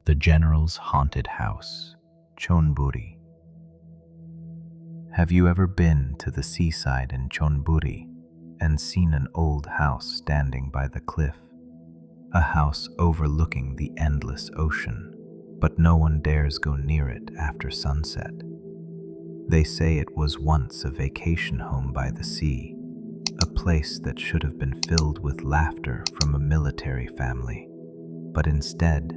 The General's Haunted House, Chonburi. Have you ever been to the seaside in Chonburi and seen an old house standing by the cliff? A house overlooking the endless ocean, but no one dares go near it after sunset. They say it was once a vacation home by the sea, a place that should have been filled with laughter from a military family, but instead,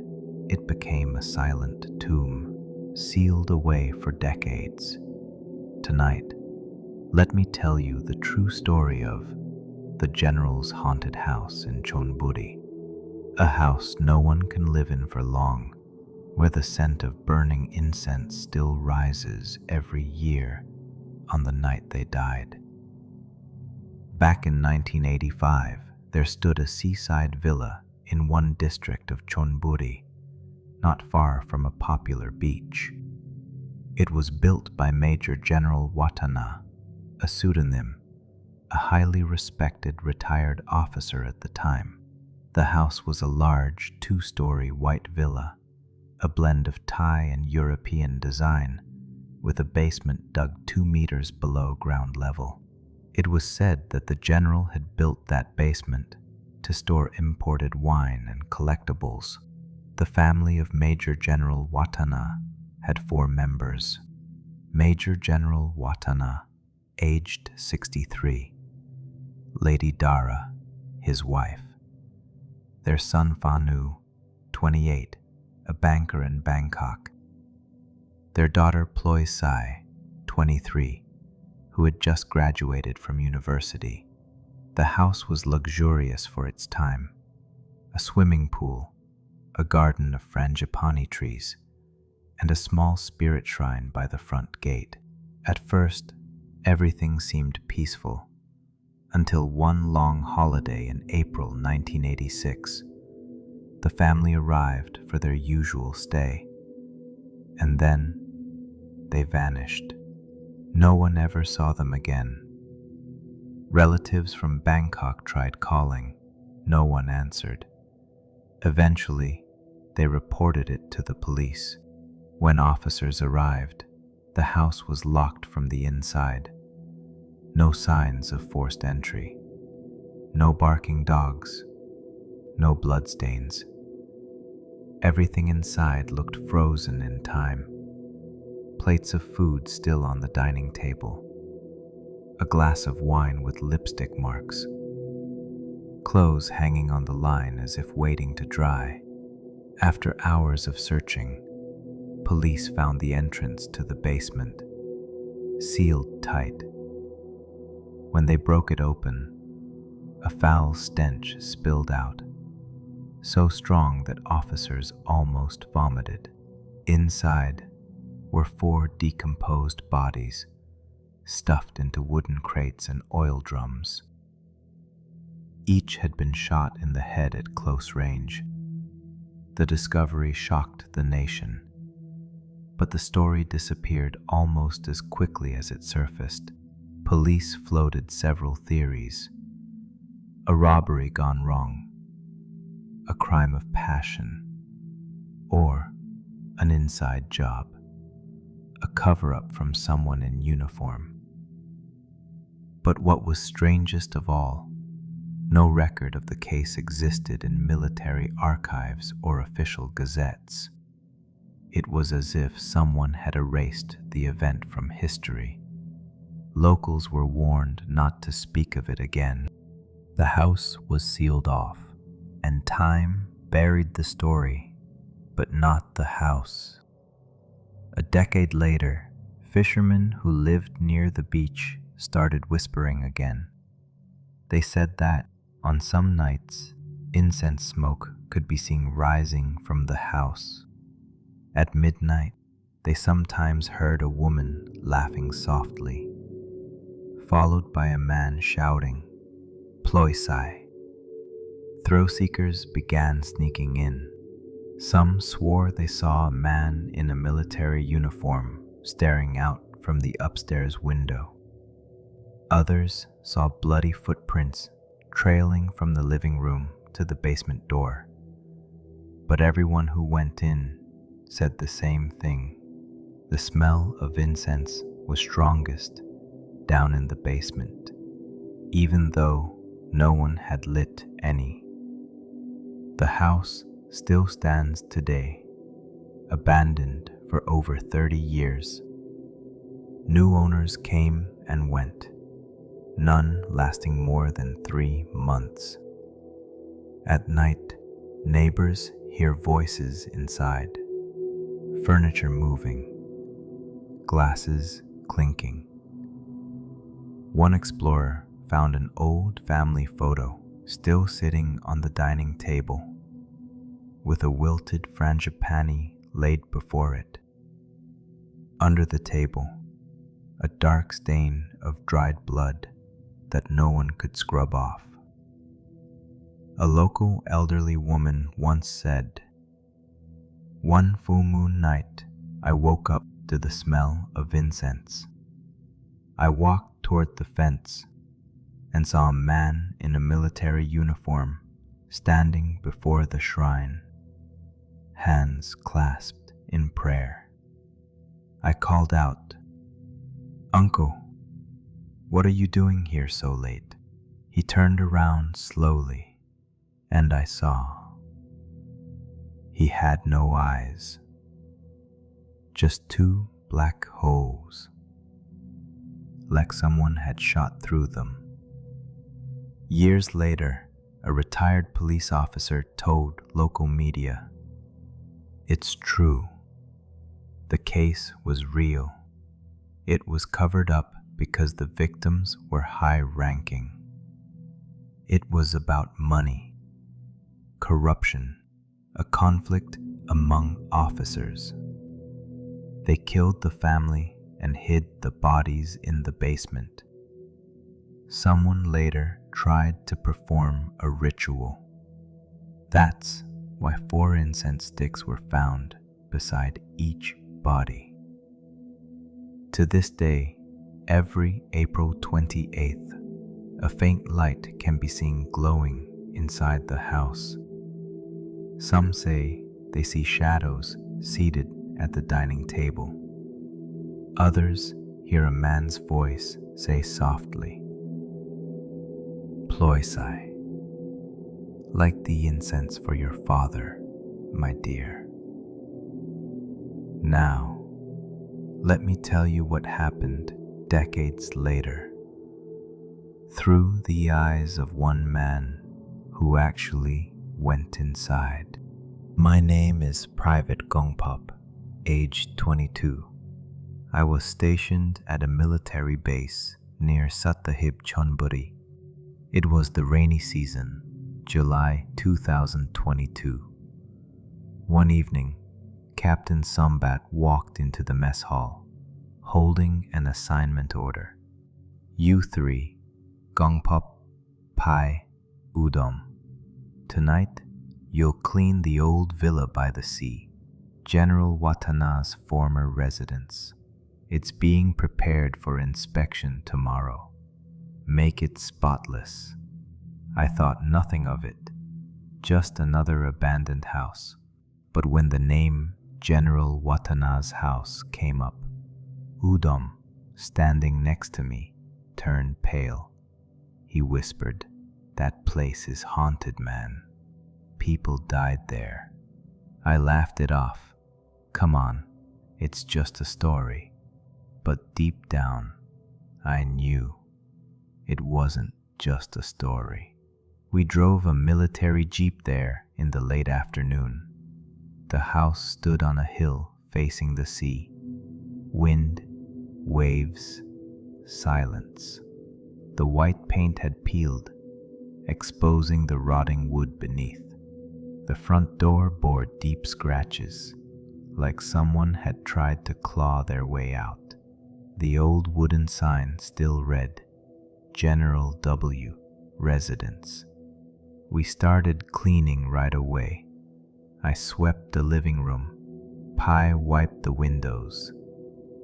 it became a silent tomb, sealed away for decades. Tonight, let me tell you the true story of the General's Haunted House in Chonburi, a house no one can live in for long, where the scent of burning incense still rises every year on the night they died. Back in 1985, there stood a seaside villa in one district of Chonburi, not far from a popular beach. It was built by Major General Watthana, a pseudonym, a highly respected retired officer at the time. The house was a large, two-story white villa, a blend of Thai and European design, with a basement dug 2 meters below ground level. It was said that the general had built that basement to store imported wine and collectibles. The family of Major General Watthana had 4 members. Major General Watthana, aged 63. Lady Dara, his wife. Their son Phanu, 28, a banker in Bangkok. Their daughter Ploysai, 23, who had just graduated from university. The house was luxurious for its time. A swimming pool, a garden of frangipani trees, and a small spirit shrine by the front gate. At first, everything seemed peaceful, until one long holiday in April 1986. The family arrived for their usual stay, and then they vanished. No one ever saw them again. Relatives from Bangkok tried calling. No one answered. Eventually, they reported it to the police. When officers arrived, the house was locked from the inside. No signs of forced entry. No barking dogs. No bloodstains. Everything inside looked frozen in time. Plates of food still on the dining table. A glass of wine with lipstick marks. Clothes hanging on the line as if waiting to dry. After hours of searching, police found the entrance to the basement, sealed tight. When they broke it open, a foul stench spilled out, so strong that officers almost vomited. Inside were 4 decomposed bodies, stuffed into wooden crates and oil drums. Each had been shot in the head at close range. The discovery shocked the nation, but the story disappeared almost as quickly as it surfaced. Police floated several theories: a robbery gone wrong, a crime of passion, or an inside job, a cover-up from someone in uniform. But what was strangest of all, no record of the case existed in military archives or official gazettes. It was as if someone had erased the event from history. Locals were warned not to speak of it again. The house was sealed off, and time buried the story, but not the house. A decade later, fishermen who lived near the beach started whispering again. They said that, on some nights, incense smoke could be seen rising from the house. At midnight, they sometimes heard a woman laughing softly, followed by a man shouting, "Ploysai." Thrill-seekers began sneaking in. Some swore they saw a man in a military uniform staring out from the upstairs window. Others saw bloody footprints trailing from the living room to the basement door. But everyone who went in said the same thing. The smell of incense was strongest down in the basement, even though no one had lit any. The house still stands today, abandoned for over 30 years. New owners came and went, none lasting more than 3 months. At night, neighbors hear voices inside, furniture moving, glasses clinking. One explorer found an old family photo still sitting on the dining table, with a wilted frangipani laid before it. Under the table, a dark stain of dried blood that no one could scrub off. A local elderly woman once said, "One full moon night, I woke up to the smell of incense. I walked toward the fence and saw a man in a military uniform standing before the shrine, hands clasped in prayer. I called out, 'Uncle, what are you doing here so late?' He turned around slowly, and I saw. He had no eyes, just 2 black holes, like someone had shot through them." Years later, a retired police officer told local media, "It's true. The case was real. It was covered up because the victims were high-ranking. It was about money, corruption, a conflict among officers. They killed the family and hid the bodies in the basement. Someone later tried to perform a ritual. That's why 4 incense sticks were found beside each body. To this day, every April 28th, a faint light can be seen glowing inside the house. Some say they see shadows seated at the dining table. Others hear a man's voice say softly, "Ploysai, like the incense for your father, my dear." Now, let me tell you what happened decades later, through the eyes of one man who actually went inside. My name is Private Kongphop, aged 22. I was stationed at a military base near Sattahip, Chonburi. It was the rainy season, July 2022. One evening, Captain Sombat walked into the mess hall, holding an assignment order. "You 3, Kongphop, Pai, Udom. Tonight, you'll clean the old villa by the sea, General Watthana's former residence. It's being prepared for inspection tomorrow. Make it spotless." I thought nothing of it, just another abandoned house. But when the name General Watthana's house came up, Udom, standing next to me, turned pale. He whispered, "That place is haunted, man. People died there." I laughed it off. Come on, it's just a story. But deep down, I knew it wasn't just a story. We drove a military jeep there in the late afternoon. The house stood on a hill facing the sea. Wind, waves, silence. The white paint had peeled, exposing the rotting wood beneath. The front door bore deep scratches, like someone had tried to claw their way out. The old wooden sign still read, "General W. Residence." We started cleaning right away. I swept the living room. Pai wiped the windows.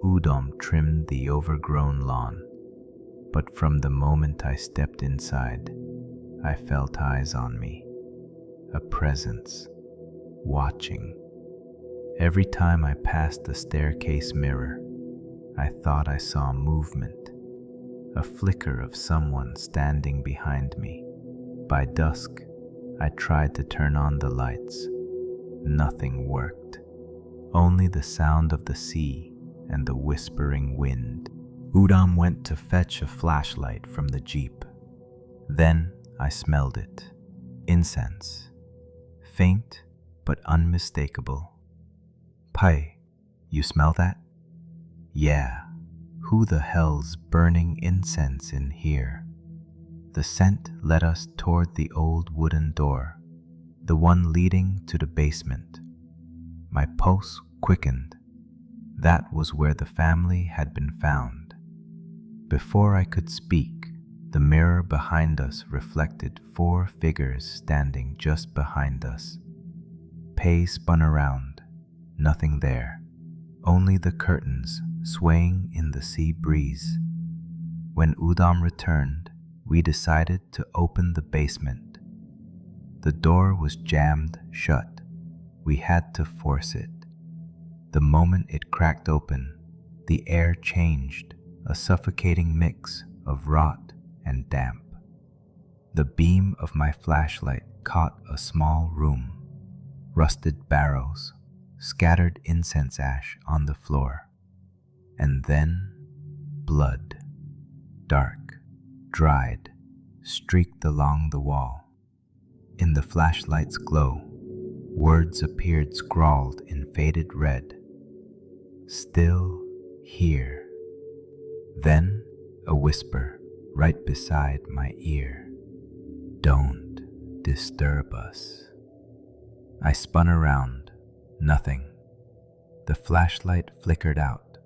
Udom trimmed the overgrown lawn. But from the moment I stepped inside, I felt eyes on me. A presence, watching. Every time I passed the staircase mirror, I thought I saw movement, a flicker of someone standing behind me. By dusk, I tried to turn on the lights. Nothing worked. Only the sound of the sea and the whispering wind. Udam went to fetch a flashlight from the jeep. Then I smelled it. Incense. Faint but unmistakable. Pai, you smell that? Yeah. Who the hell's burning incense in here? The scent led us toward the old wooden door, the one leading to the basement. My pulse quickened. That was where the family had been found. Before I could speak, the mirror behind us reflected 4 figures standing just behind us. Pei spun around. Nothing there. Only the curtains swaying in the sea breeze. When Udam returned, we decided to open the basement. The door was jammed shut. We had to force it. The moment it cracked open, the air changed, a suffocating mix of rot and damp. The beam of my flashlight caught a small room, rusted barrels, scattered incense ash on the floor, and then blood, dark, dried, streaked along the wall. In the flashlight's glow, words appeared scrawled in faded red. Still here. Then a whisper right beside my ear. Don't disturb us. I spun around. Nothing. The flashlight flickered out.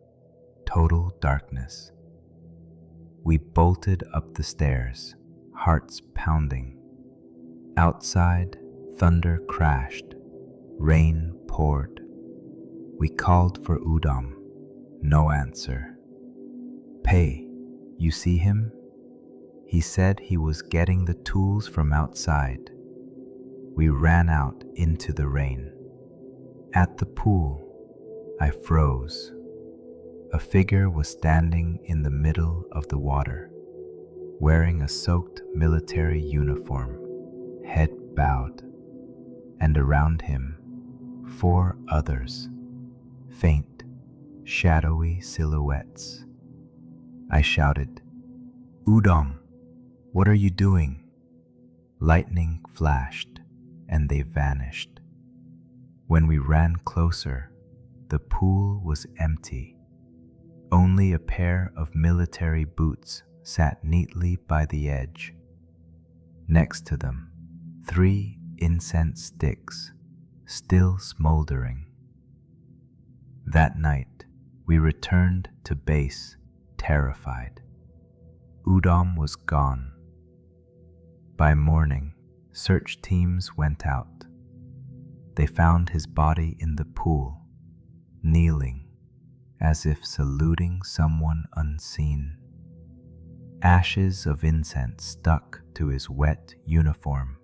Total darkness. We bolted up the stairs, hearts pounding. Outside, thunder crashed. Rain poured. We called for Udam. No answer. Pei, you see him? He said he was getting the tools from outside. We ran out into the rain. At the pool, I froze. A figure was standing in the middle of the water, wearing a soaked military uniform, head bowed, and around him, 4 others, faint, shadowy silhouettes. I shouted, Udam, what are you doing? Lightning flashed, and they vanished. When we ran closer, the pool was empty. Only a pair of military boots sat neatly by the edge. Next to them, 3 incense sticks, still smoldering. That night, we returned to base, terrified. Udam was gone. By morning, search teams went out. They found his body in the pool, kneeling, as if saluting someone unseen. Ashes of incense stuck to his wet uniform.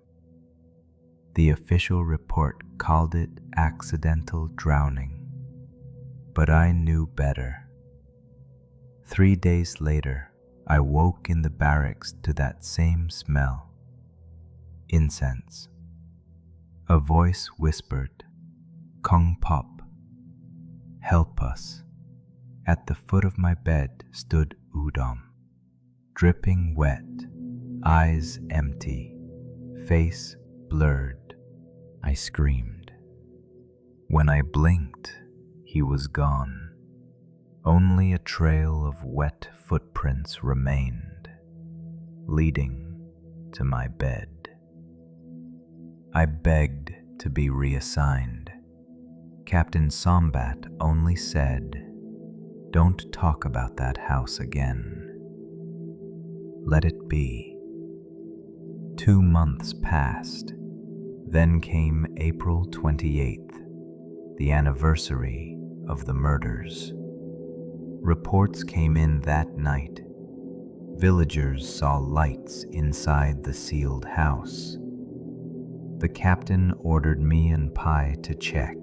The official report called it accidental drowning, but I knew better. 3 days later, I woke in the barracks to that same smell. Incense. A voice whispered, Kongphop, help us. At the foot of my bed stood Udam, dripping wet, eyes empty, face blurred. I screamed. When I blinked, he was gone. Only a trail of wet footprints remained, leading to my bed. I begged to be reassigned. Captain Sombat only said, don't talk about that house again. Let it be. 2 months passed. Then came April 28th, the anniversary of the murders. Reports came in that night. Villagers saw lights inside the sealed house. The captain ordered me and Pai to check.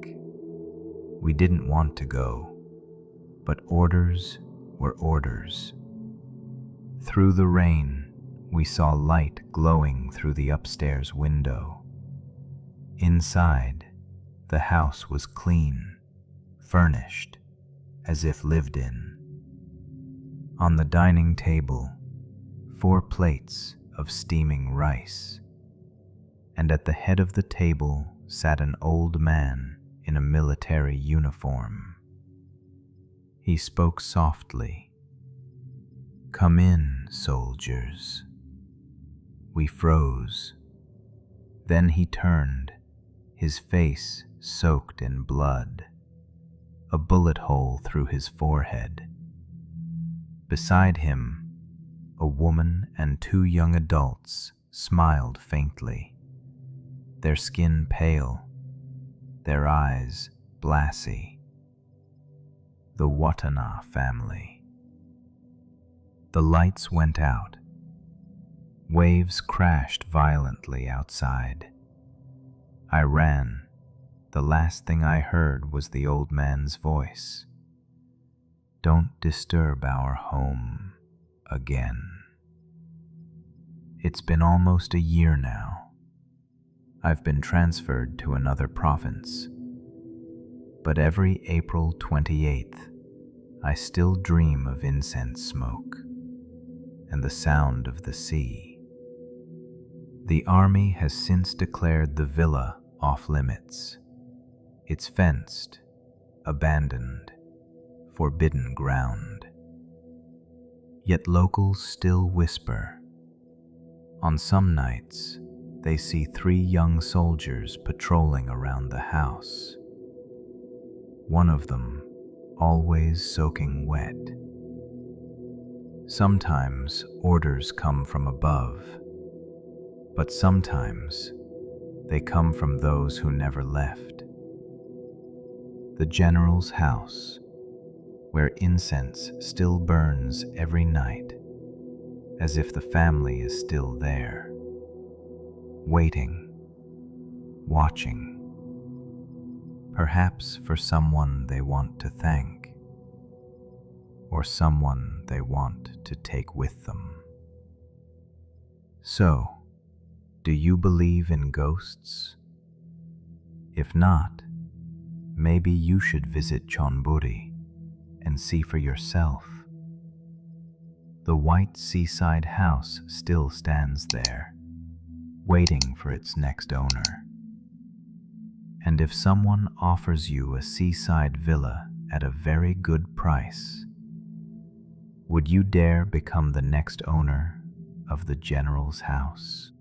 We didn't want to go, but orders were orders. Through the rain, we saw light glowing through the upstairs window. Inside, the house was clean, furnished, as if lived in. On the dining table, 4 plates of steaming rice, and at the head of the table sat an old man in a military uniform. He spoke softly. "Come in, soldiers." We froze. Then he turned, his face soaked in blood, a bullet hole through his forehead. Beside him, a woman and 2 young adults smiled faintly, their skin pale, their eyes glassy. The Watthana family. The lights went out. Waves crashed violently outside. I ran. The last thing I heard was the old man's voice. "Don't disturb our home again." It's been almost a year now. I've been transferred to another province. But every April 28th, I still dream of incense smoke and the sound of the sea. The army has since declared the villa off limits. It's fenced, abandoned, forbidden ground. Yet locals still whisper. On some nights, they see 3 young soldiers patrolling around the house. One of them always soaking wet. Sometimes orders come from above, but sometimes they come from those who never left. The general's house, where incense still burns every night, as if the family is still there, waiting, watching, perhaps for someone they want to thank, or someone they want to take with them. So, do you believe in ghosts? If not, maybe you should visit Chonburi and see for yourself. The white seaside house still stands there, waiting for its next owner. And if someone offers you a seaside villa at a very good price, would you dare become the next owner of the general's house?